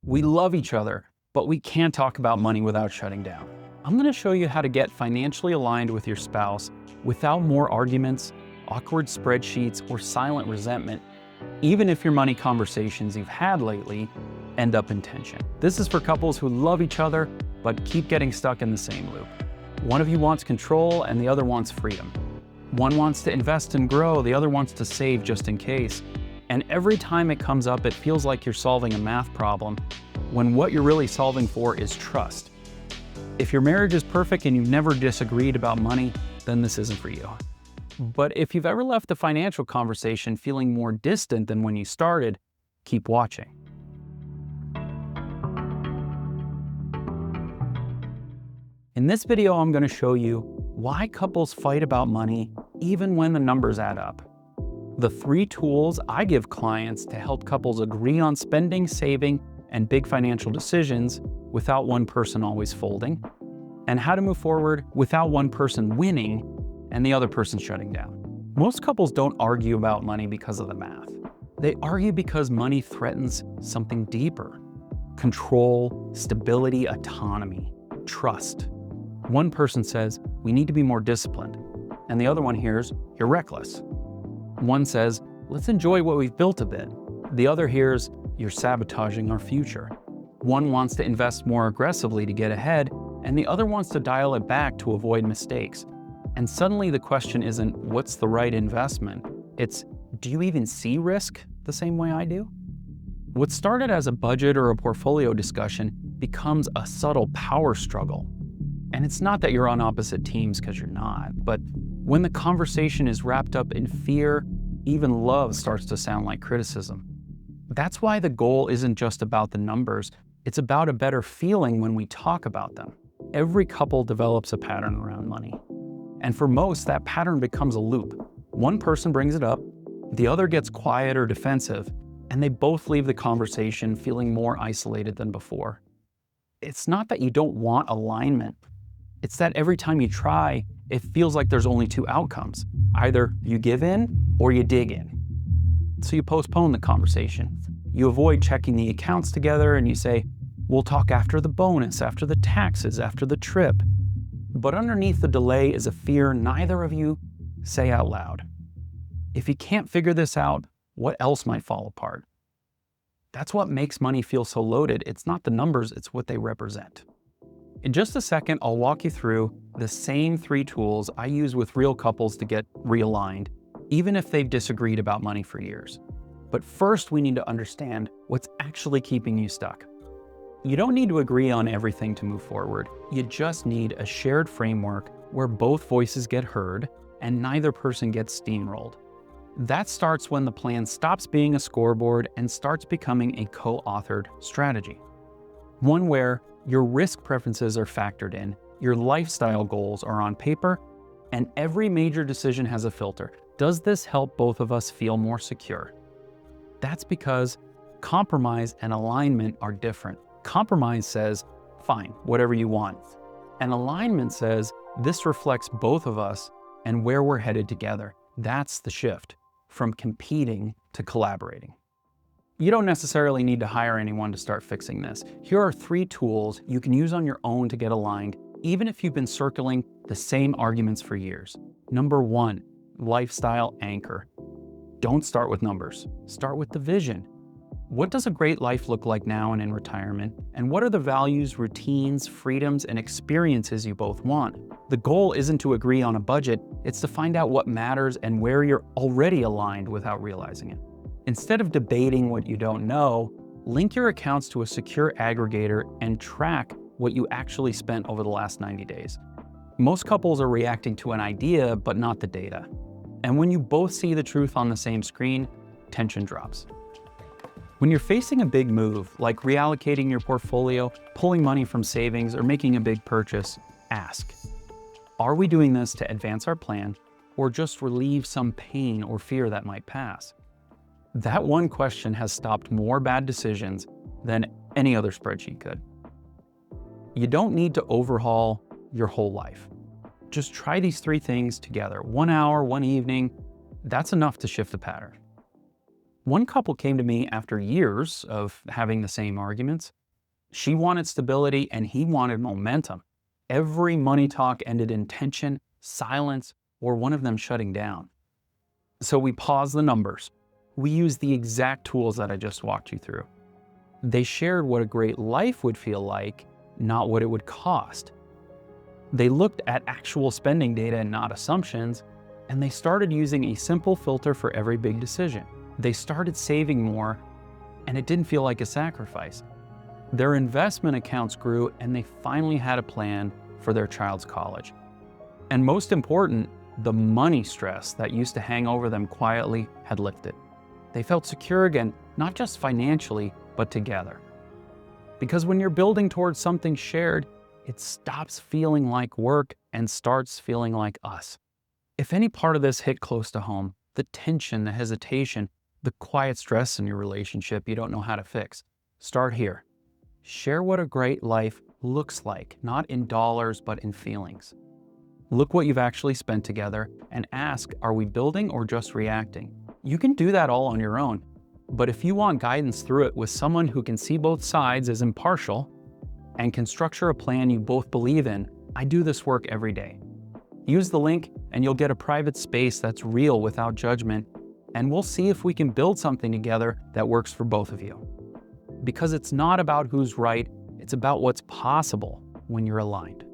We love each other, but we can't talk about money without shutting down. I'm going to show you how to get financially aligned with your spouse without more arguments, awkward spreadsheets, or silent resentment, even if your money conversations you've had lately end up in tension. This is for couples who love each other, but keep getting stuck in the same loop. One of you wants control and the other wants freedom. One wants to invest and grow, the other wants to save just in case. And every time it comes up, it feels like you're solving a math problem when what you're really solving for is trust. If your marriage is perfect and you've never disagreed about money, then this isn't for you. But if you've ever left a financial conversation feeling more distant than when you started, keep watching. In this video, I'm going to show you why couples fight about money even when the numbers add up. The 3 tools I give clients to help couples agree on spending, saving, and big financial decisions without one person always folding, and how to move forward without one person winning and the other person shutting down. Most couples don't argue about money because of the math. They argue because money threatens something deeper: control, stability, autonomy, trust. One person says, "We need to be more disciplined," and the other one hears, "You're reckless." One says, "Let's enjoy what we've built a bit." The other hears, "You're sabotaging our future." One wants to invest more aggressively to get ahead, and the other wants to dial it back to avoid mistakes. And suddenly the question isn't, what's the right investment? It's, do you even see risk the same way I do? What started as a budget or a portfolio discussion becomes a subtle power struggle. And it's not that you're on opposite teams, because you're not, but when the conversation is wrapped up in fear, even love starts to sound like criticism. That's why the goal isn't just about the numbers, it's about a better feeling when we talk about them. Every couple develops a pattern around money. And for most, that pattern becomes a loop. One person brings it up, the other gets quiet or defensive, and they both leave the conversation feeling more isolated than before. It's not that you don't want alignment. It's that every time you try, it feels like there's only 2 outcomes. Either you give in or you dig in. So you postpone the conversation. You avoid checking the accounts together and you say, "We'll talk after the bonus, after the taxes, after the trip." But underneath the delay is a fear neither of you say out loud. If you can't figure this out, what else might fall apart? That's what makes money feel so loaded. It's not the numbers, it's what they represent. In just a second, I'll walk you through the same 3 tools I use with real couples to get realigned, even if they've disagreed about money for years. But first, we need to understand what's actually keeping you stuck. You don't need to agree on everything to move forward. You just need a shared framework where both voices get heard and neither person gets steamrolled. That starts when the plan stops being a scoreboard and starts becoming a co-authored strategy. One where your risk preferences are factored in, your lifestyle goals are on paper, and every major decision has a filter. Does this help both of us feel more secure? That's because compromise and alignment are different. Compromise says, fine, whatever you want. And alignment says, this reflects both of us and where we're headed together. That's the shift from competing to collaborating. You don't necessarily need to hire anyone to start fixing this. Here are 3 tools you can use on your own to get aligned, even if you've been circling the same arguments for years. Number 1, lifestyle anchor. Don't start with numbers. Start with the vision. What does a great life look like now and in retirement? And what are the values, routines, freedoms, and experiences you both want? The goal isn't to agree on a budget, it's to find out what matters and where you're already aligned without realizing it. Instead of debating what you don't know, link your accounts to a secure aggregator and track what you actually spent over the last 90 days. Most couples are reacting to an idea, but not the data. And when you both see the truth on the same screen, tension drops. When you're facing a big move, like reallocating your portfolio, pulling money from savings, or making a big purchase, ask, are we doing this to advance our plan or just relieve some pain or fear that might pass? That one question has stopped more bad decisions than any other spreadsheet could. You don't need to overhaul your whole life. Just try these 3 things together. 1 hour, 1 evening, that's enough to shift the pattern. One couple came to me after years of having the same arguments. She wanted stability and he wanted momentum. Every money talk ended in tension, silence, or one of them shutting down. So we paused the numbers. We used the exact tools that I just walked you through. They shared what a great life would feel like, not what it would cost. They looked at actual spending data and not assumptions, and they started using a simple filter for every big decision. They started saving more, and it didn't feel like a sacrifice. Their investment accounts grew, and they finally had a plan for their child's college. And most important, the money stress that used to hang over them quietly had lifted. They felt secure again, not just financially, but together. Because when you're building towards something shared, it stops feeling like work and starts feeling like us. If any part of this hit close to home, the tension, the hesitation, the quiet stress in your relationship you don't know how to fix, start here. Share what a great life looks like, not in dollars, but in feelings. Look what you've actually spent together and ask, are we building or just reacting? You can do that all on your own, but if you want guidance through it with someone who can see both sides as impartial and can structure a plan you both believe in, I do this work every day. Use the link and you'll get a private space that's real without judgment, and we'll see if we can build something together that works for both of you. Because it's not about who's right, it's about what's possible when you're aligned.